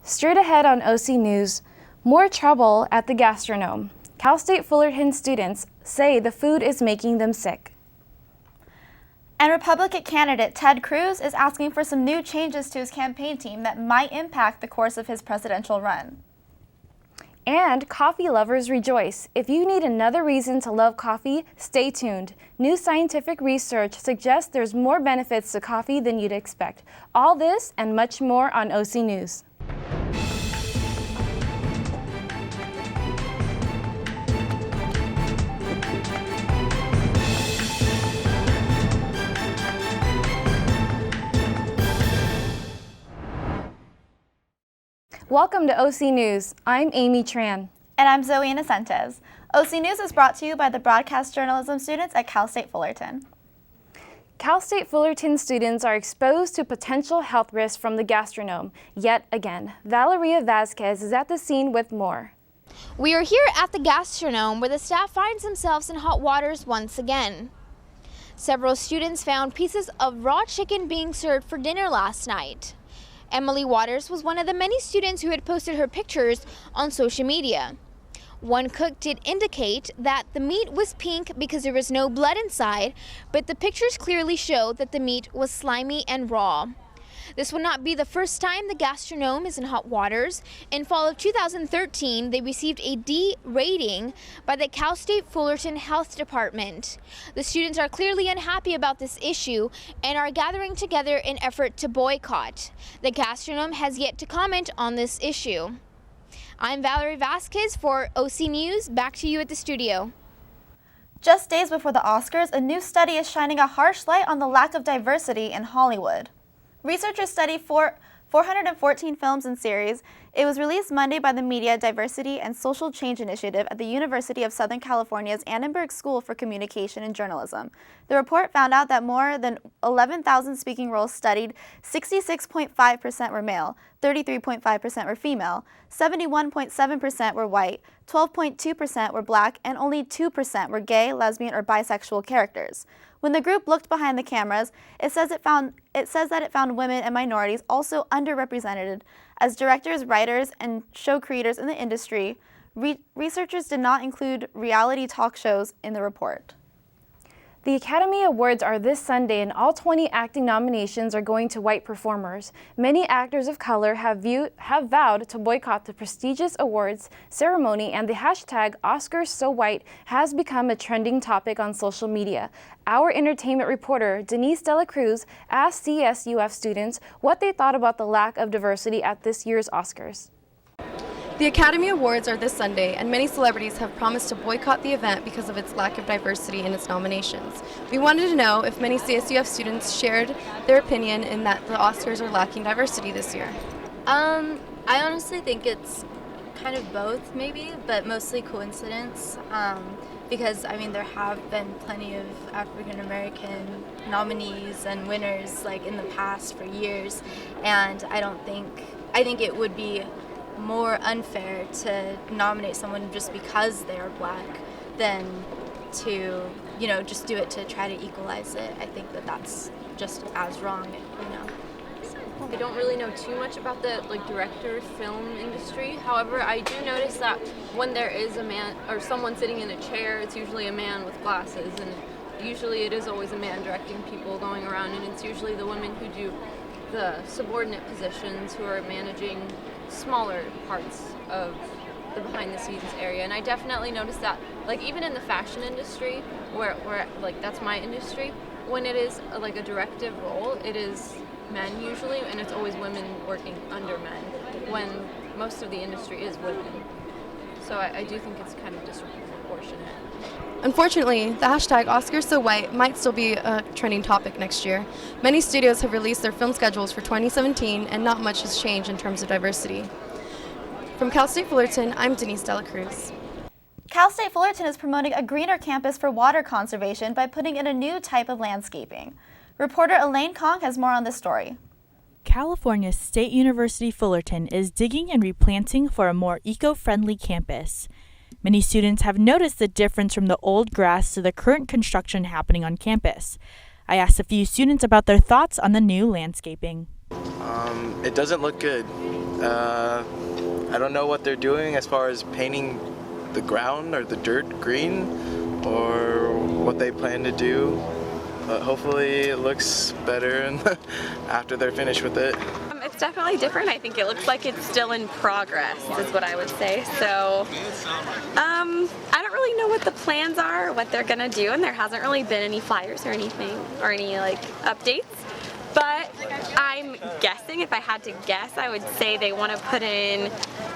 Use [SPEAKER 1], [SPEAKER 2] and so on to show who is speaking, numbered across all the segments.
[SPEAKER 1] Straight ahead on OC News, more trouble at the gastronome. Cal State Fullerton students say the food is making them sick.
[SPEAKER 2] And Republican candidate Ted Cruz is asking for some new changes to his campaign team that might impact the course of his presidential run.
[SPEAKER 1] And coffee lovers rejoice. If you need another reason to love coffee, stay tuned. New scientific research suggests there's more benefits to coffee than you'd expect. All this and much more on OC News. Welcome to OC News. I'm Amy Tran.
[SPEAKER 2] And I'm Zoe Innocentes. OC News is brought to you by the broadcast journalism students at Cal State Fullerton.
[SPEAKER 1] Cal State Fullerton students are exposed to potential health risks from the gastronome. Yet again, Valeria Vasquez is at the scene with more.
[SPEAKER 3] We are here at the gastronome where the staff finds themselves in hot waters once again. Several students found pieces of raw chicken being served for dinner last night. Emily Waters was one of the many students who had posted her pictures on social media. One cook did indicate that the meat was pink because there was no blood inside, but the pictures clearly showed that the meat was slimy and raw. This will not be the first time the gastronome is in hot waters. In fall of 2013, they received a D rating by the Cal State Fullerton Health Department. The students are clearly unhappy about this issue and are gathering together in effort to boycott. The gastronome has yet to comment on this issue. I'm Valerie Vasquez for OC News. Back to you at the studio.
[SPEAKER 2] Just days before the Oscars, a new study is shining a harsh light on the lack of diversity in Hollywood. Researchers studied 414 films and series. It was released Monday by the Media Diversity and Social Change Initiative at the University of Southern California's Annenberg School for Communication and Journalism. The report found out that more than 11,000 speaking roles studied, 66.5% were male, 33.5% were female, 71.7% were white, 12.2% were black, and only 2% were gay, lesbian, or bisexual characters. When the group looked behind the cameras, it says that it found women and minorities also underrepresented as directors, writers, and show creators in the industry. Researchers did not include reality talk shows in the report.
[SPEAKER 1] The Academy Awards are this Sunday, and all 20 acting nominations are going to white performers. Many actors of color have vowed to boycott the prestigious awards ceremony, and the hashtag #OscarsSoWhite has become a trending topic on social media. Our entertainment reporter, Denise Dela Cruz, asked CSUF students what they thought about the lack of diversity at this year's Oscars.
[SPEAKER 4] The Academy Awards are this Sunday, and many celebrities have promised to boycott the event because of its lack of diversity in its nominations. We wanted to know if many CSUF students shared their opinion in that the Oscars are lacking diversity this year.
[SPEAKER 5] I honestly think it's kind of both, maybe, but mostly coincidence. Because, there have been plenty of African American nominees and winners, in the past for years, and I think it would be more unfair to nominate someone just because they are black than to, just do it to try to equalize it. I think that that's just as wrong,
[SPEAKER 6] I don't really know too much about the director film industry. However, I do notice that when there is a man or someone sitting in a chair, it's usually a man with glasses, and usually it is always a man directing people going around, and it's usually the women who do the subordinate positions who are managing smaller parts of the behind the scenes area. And I definitely noticed that even in the fashion industry where that's my industry, when it is a directive role, it is men usually, and it's always women working under men when most of the industry is women. So I do think it's kind of disproportionate.
[SPEAKER 4] Unfortunately, the hashtag #OscarsSoWhite might still be a trending topic next year. Many studios have released their film schedules for 2017, and not much has changed in terms of diversity. From Cal State Fullerton, I'm Denise Dela Cruz.
[SPEAKER 2] Cal State Fullerton is promoting a greener campus for water conservation by putting in a new type of landscaping. Reporter Elaine Kong has more on this story.
[SPEAKER 7] California State University Fullerton is digging and replanting for a more eco-friendly campus. Many students have noticed the difference from the old grass to the current construction happening on campus. I asked a few students about their thoughts on the new landscaping.
[SPEAKER 8] It doesn't look good. I don't know what they're doing as far as painting the ground or the dirt green or what they plan to do, but hopefully it looks better after they're finished with it.
[SPEAKER 9] It's definitely different. I think it looks like it's still in progress, is what I would say. So, I don't really know what the plans are, what they're gonna do, and there hasn't really been any flyers or anything, or any like updates. But I'm guessing, if I had to guess, I would say they want to put in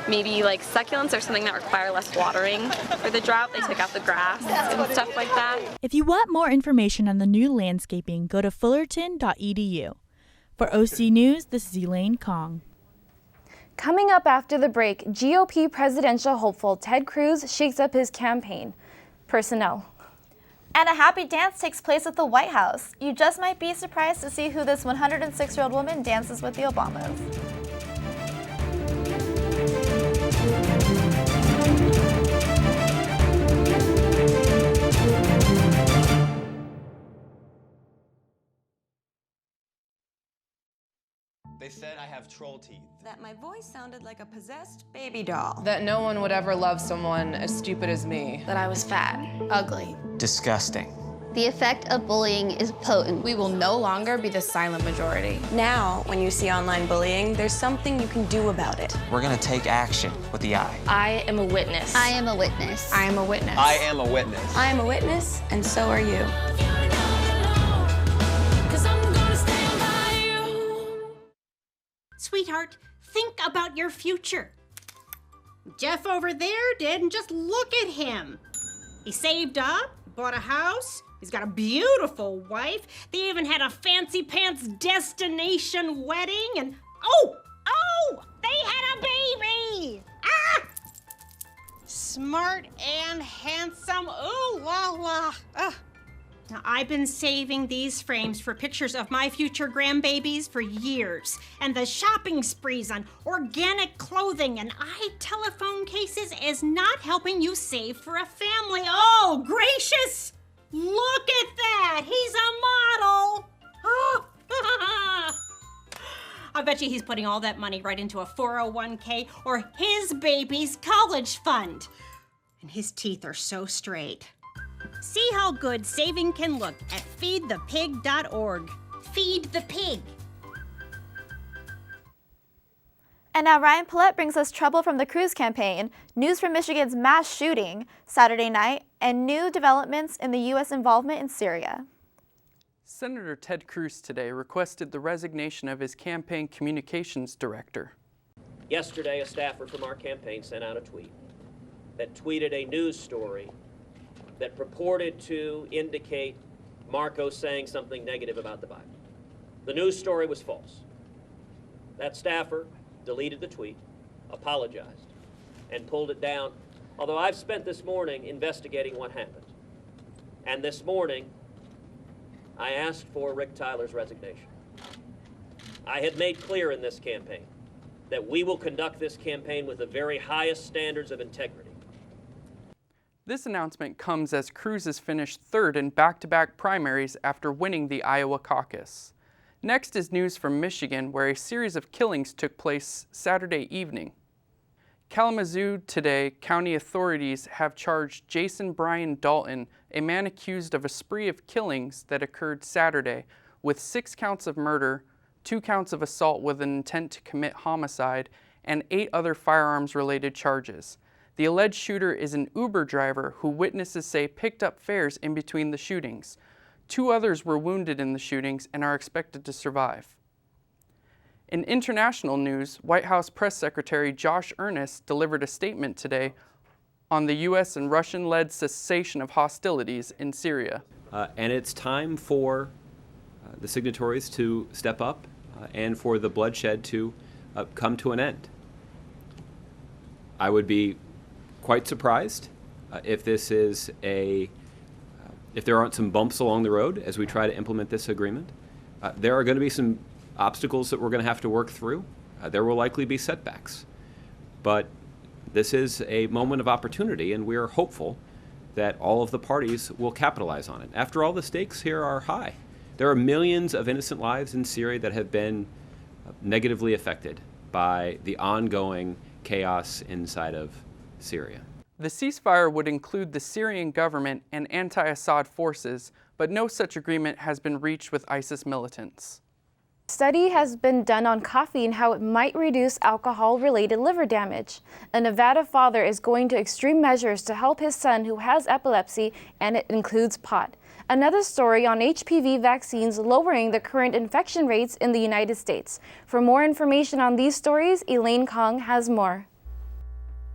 [SPEAKER 9] maybe like succulents or something that require less watering for the drought. They took out the grass and stuff like that.
[SPEAKER 7] If you want more information on the new landscaping, go to fullerton.edu. For OC News, this is Elaine Kong.
[SPEAKER 1] Coming up after the break, GOP presidential hopeful Ted Cruz shakes up his campaign personnel.
[SPEAKER 2] And a happy dance takes place at the White House. You just might be surprised to see who this 106-year-old woman dances with the Obamas.
[SPEAKER 10] They said I have troll teeth.
[SPEAKER 11] That my voice sounded like a possessed baby doll.
[SPEAKER 12] That no one would ever love someone as stupid as me.
[SPEAKER 13] That I was fat, ugly.
[SPEAKER 10] Disgusting.
[SPEAKER 14] The effect of bullying is potent.
[SPEAKER 13] We will no longer be the silent majority.
[SPEAKER 11] Now, when you see online bullying, there's something you can do about it.
[SPEAKER 10] We're gonna take action with the I.
[SPEAKER 13] I am a witness.
[SPEAKER 14] I am a witness.
[SPEAKER 13] I am a witness.
[SPEAKER 10] I am a witness.
[SPEAKER 11] I am a witness, and so are you.
[SPEAKER 15] Sweetheart, think about your future. Jeff over there did, and just look at him. He saved up, bought a house, he's got a beautiful wife, they even had a fancy pants destination wedding, and oh, they had a baby! Ah! Smart and handsome, ooh la la. Now, I've been saving these frames for pictures of my future grandbabies for years, and the shopping sprees on organic clothing and telephone cases is not helping you save for a family. Oh, gracious! Look at that! He's a model! Oh. I bet you he's putting all that money right into a 401k or his baby's college fund. And his teeth are so straight. See how good saving can look at feedthepig.org. Feed the pig.
[SPEAKER 2] And now Ryan Paulette brings us trouble from the Cruz campaign, news from Michigan's mass shooting Saturday night, and new developments in the U.S. involvement in Syria.
[SPEAKER 16] Senator Ted Cruz today requested the resignation of his campaign communications director.
[SPEAKER 17] Yesterday, a staffer from our campaign sent out a tweet that tweeted a news story that purported to indicate Marcos saying something negative about the Bible. The news story was false. That staffer deleted the tweet, apologized, and pulled it down, although I've spent this morning investigating what happened. And this morning, I asked for Rick Tyler's resignation. I had made clear in this campaign that we will conduct this campaign with the very highest standards of integrity.
[SPEAKER 16] This announcement comes as Cruz has finished third in back-to-back primaries after winning the Iowa caucus. Next is news from Michigan, where a series of killings took place Saturday evening. Kalamazoo today, county authorities have charged Jason Brian Dalton, a man accused of a spree of killings that occurred Saturday, with 6 counts of murder, 2 counts of assault with an intent to commit homicide, and 8 other firearms-related charges. The alleged shooter is an Uber driver who witnesses say picked up fares in between the shootings. 2 others were wounded in the shootings and are expected to survive. In international news, White House Press Secretary Josh Earnest delivered a statement today on the U.S. and Russian-led cessation of hostilities in Syria.
[SPEAKER 18] And it's time for the signatories to step up and for the bloodshed to come to an end. I would be quite surprised if this is if there aren't some bumps along the road as we try to implement this agreement. There are going to be some obstacles that we're going to have to work through. There will likely be setbacks. But this is a moment of opportunity, and we are hopeful that all of the parties will capitalize on it. After all, the stakes here are high. There are millions of innocent lives in Syria that have been negatively affected by the ongoing chaos inside of Syria.
[SPEAKER 16] The ceasefire would include the Syrian government and anti-Assad forces, but no such agreement has been reached with ISIS militants.
[SPEAKER 1] A study has been done on coffee and how it might reduce alcohol-related liver damage. A Nevada father is going to extreme measures to help his son who has epilepsy, and it includes pot. Another story on HPV vaccines lowering the current infection rates in the United States. For more information on these stories, Elaine Kong has more.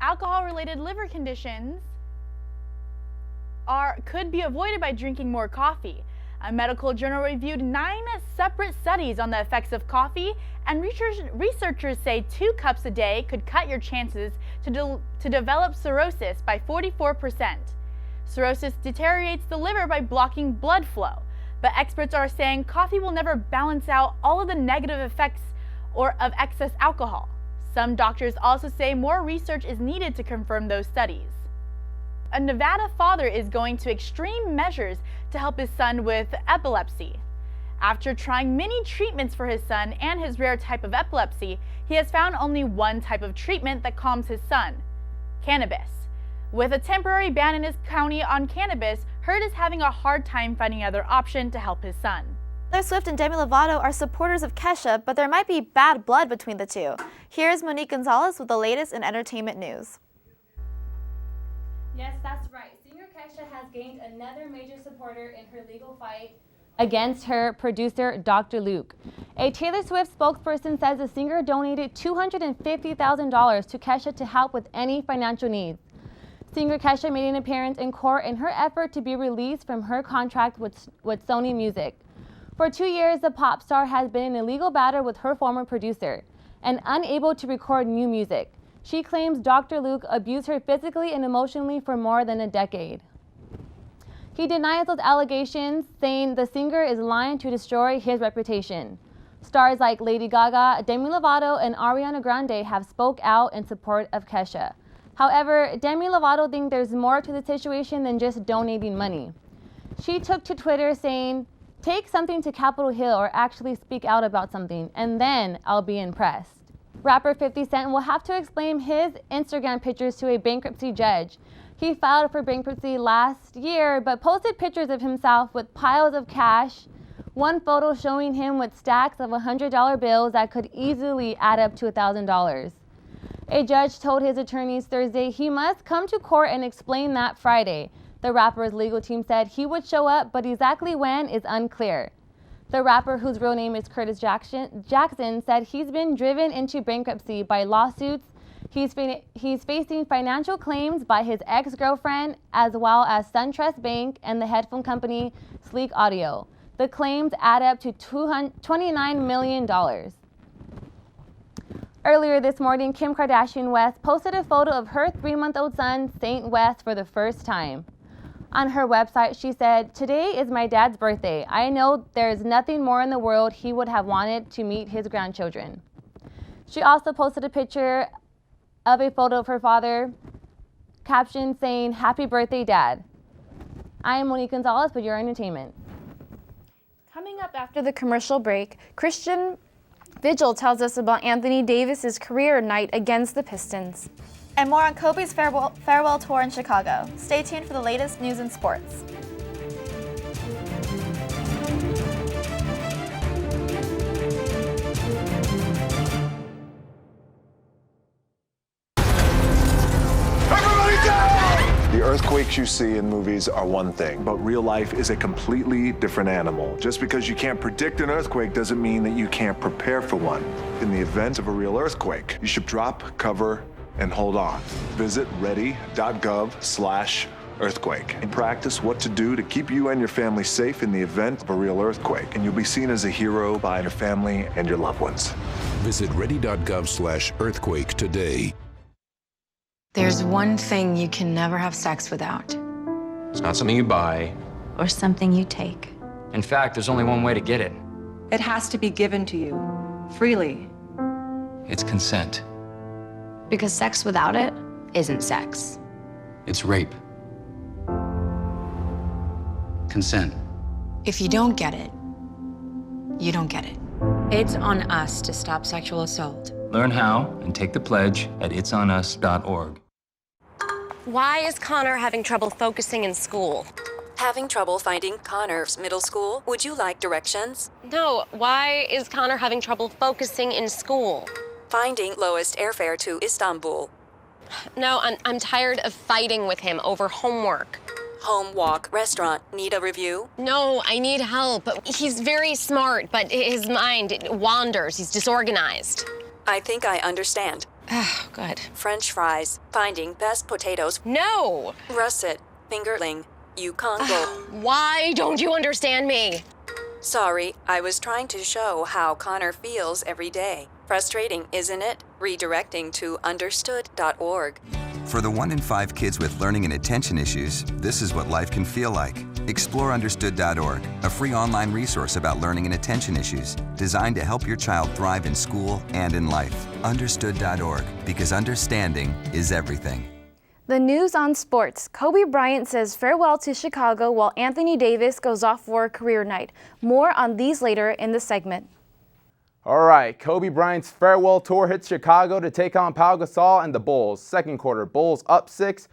[SPEAKER 19] Alcohol-related liver conditions could be avoided by drinking more coffee. A medical journal reviewed 9 separate studies on the effects of coffee, and researchers say 2 cups a day could cut your chances to develop cirrhosis by 44%. Cirrhosis deteriorates the liver by blocking blood flow, but experts are saying coffee will never balance out all of the negative effects of excess alcohol. Some doctors also say more research is needed to confirm those studies. A Nevada father is going to extreme measures to help his son with epilepsy. After trying many treatments for his son and his rare type of epilepsy, he has found only one type of treatment that calms his son: cannabis. With a temporary ban in his county on cannabis, Hurd is having a hard time finding another option to help his son.
[SPEAKER 2] Taylor Swift and Demi Lovato are supporters of Kesha, but there might be bad blood between the two. Here's Monique Gonzalez with the latest in entertainment news.
[SPEAKER 20] Yes, that's right. Singer Kesha has gained another major supporter in her legal fight against her producer, Dr. Luke. A Taylor Swift spokesperson says the singer donated $250,000 to Kesha to help with any financial needs. Singer Kesha made an appearance in court in her effort to be released from her contract with Sony Music. For 2 years, the pop star has been in a legal battle with her former producer and unable to record new music. She claims Dr. Luke abused her physically and emotionally for more than a decade. He denies those allegations, saying the singer is lying to destroy his reputation. Stars like Lady Gaga, Demi Lovato, and Ariana Grande have spoke out in support of Kesha. However, Demi Lovato thinks there's more to the situation than just donating money. She took to Twitter saying, "Take something to Capitol Hill or actually speak out about something, and then I'll be impressed." Rapper 50 Cent will have to explain his Instagram pictures to a bankruptcy judge. He filed for bankruptcy last year, but posted pictures of himself with piles of cash, one photo showing him with stacks of $100 bills that could easily add up to $1,000. A judge told his attorneys Thursday he must come to court and explain that Friday. The rapper's legal team said he would show up, but exactly when is unclear. The rapper, whose real name is Curtis Jackson, said he's been driven into bankruptcy by lawsuits. He's facing financial claims by his ex-girlfriend, as well as SunTrust Bank and the headphone company Sleek Audio. The claims add up to $29 million. Earlier this morning, Kim Kardashian West posted a photo of her 3-month-old son, Saint West, for the first time. On her website, she said, "Today is my dad's birthday. I know there's nothing more in the world he would have wanted to meet his grandchildren." She also posted a picture of a photo of her father, captioned saying, "Happy birthday, Dad." I am Monique Gonzalez with your entertainment.
[SPEAKER 1] Coming up after the commercial break, Christian Vigil tells us about Anthony Davis's career night against the Pistons.
[SPEAKER 2] And more on Kobe's farewell tour in Chicago. Stay tuned for the latest news and sports.
[SPEAKER 21] The earthquakes you see in movies are one thing, but real life is a completely different animal. Just because you can't predict an earthquake doesn't mean that you can't prepare for one. In the event of a real earthquake, you should drop, cover, and hold on. Visit ready.gov/earthquake and practice what to do to keep you and your family safe in the event of a real earthquake. And you'll be seen as a hero by your family and your loved ones.
[SPEAKER 22] Visit ready.gov/earthquake today.
[SPEAKER 23] There's one thing you can never have sex without.
[SPEAKER 24] It's not something you buy.
[SPEAKER 23] Or something you take.
[SPEAKER 24] In fact, there's only one way to get it.
[SPEAKER 25] It has to be given to you, freely.
[SPEAKER 24] It's consent.
[SPEAKER 23] Because sex without it isn't sex.
[SPEAKER 24] It's rape. Consent.
[SPEAKER 23] If you don't get it, you don't get it.
[SPEAKER 11] It's on us to stop sexual assault.
[SPEAKER 24] Learn how and take the pledge at itsonus.org.
[SPEAKER 3] Why is Connor having trouble focusing in school?
[SPEAKER 4] Having trouble finding Connor's middle school? Would you like directions?
[SPEAKER 3] No, why is Connor having trouble focusing in school?
[SPEAKER 4] Finding lowest airfare to Istanbul.
[SPEAKER 3] No, I'm tired of fighting with him over homework.
[SPEAKER 4] Home, walk, restaurant. Need a review?
[SPEAKER 3] No, I need help. He's very smart, but his mind wanders. He's disorganized.
[SPEAKER 4] I think I understand.
[SPEAKER 3] Oh, good.
[SPEAKER 4] French fries. Finding best potatoes.
[SPEAKER 3] No!
[SPEAKER 4] Russet. Fingerling. Congo.
[SPEAKER 3] Why don't you understand me?
[SPEAKER 4] Sorry, I was trying to show how Connor feels every day. Frustrating, isn't it? Redirecting to understood.org.
[SPEAKER 5] For the 1 in 5 kids with learning and attention issues, this is what life can feel like. Explore understood.org, a free online resource about learning and attention issues, designed to help your child thrive in school and in life. Understood.org, because understanding is everything.
[SPEAKER 1] The news on sports. Kobe Bryant says farewell to Chicago while Anthony Davis goes off for a career night. More on these later in the segment.
[SPEAKER 6] All right, Kobe Bryant's farewell tour hits Chicago to take on Pau Gasol and the Bulls. Second quarter, Bulls up 6.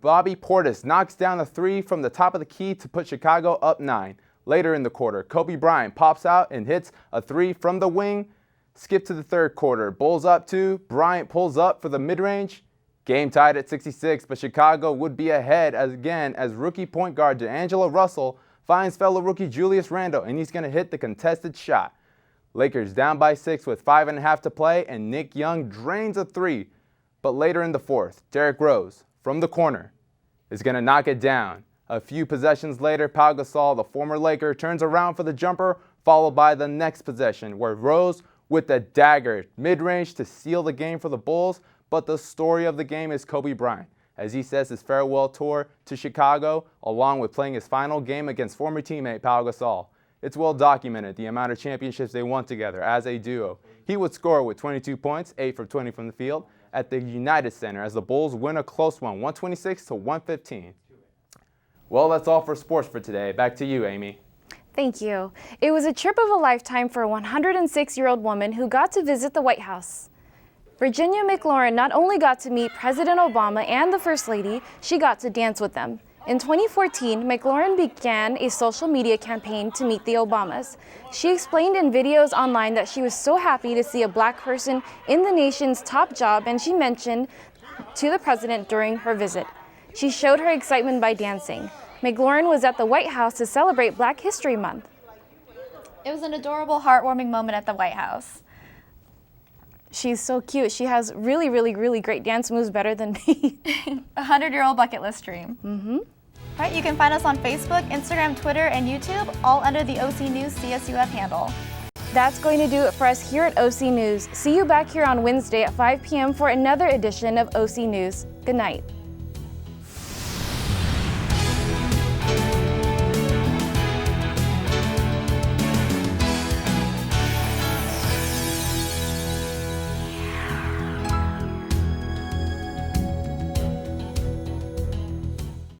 [SPEAKER 6] Bobby Portis knocks down a 3 from the top of the key to put Chicago up 9. Later in the quarter, Kobe Bryant pops out and hits a 3 from the wing. Skip to the third quarter, Bulls up 2. Bryant pulls up for the mid-range. Game tied at 66, but Chicago would be ahead as rookie point guard D'Angelo Russell finds fellow rookie Julius Randle, and he's going to hit the contested shot. Lakers down by 6 with 5.5 to play, and Nick Young drains a 3. But later in the fourth, Derrick Rose, from the corner, is going to knock it down. A few possessions later, Pau Gasol, the former Laker, turns around for the jumper, followed by the next possession, where Rose with the dagger mid-range to seal the game for the Bulls. But the story of the game is Kobe Bryant, as he says his farewell tour to Chicago, along with playing his final game against former teammate Pau Gasol. It's well documented the amount of championships they won together as a duo. He would score with 22 points, 8 for 20 from the field, at the United Center as the Bulls win a close one, 126-115. Well, that's all for sports for today. Back to you, Amy.
[SPEAKER 1] Thank you. It was a trip of a lifetime for a 106-year-old woman who got to visit the White House. Virginia McLaurin not only got to meet President Obama and the First Lady, she got to dance with them. In 2014, McLaurin began a social media campaign to meet the Obamas. She explained in videos online that she was so happy to see a black person in the nation's top job, and she mentioned to the president during her visit. She showed her excitement by dancing. McLaurin was at the White House to celebrate Black History Month.
[SPEAKER 2] It was an adorable, heartwarming moment at the White House.
[SPEAKER 1] She's so cute. She has really, really, really great dance moves, better than me.
[SPEAKER 2] 100-year-old bucket list dream. All right, you can find us on Facebook, Instagram, Twitter, and YouTube, all under the OC News CSUF handle.
[SPEAKER 1] That's going to do it for us here at OC News. See you back here on Wednesday at 5 p.m. for another edition of OC News. Good night.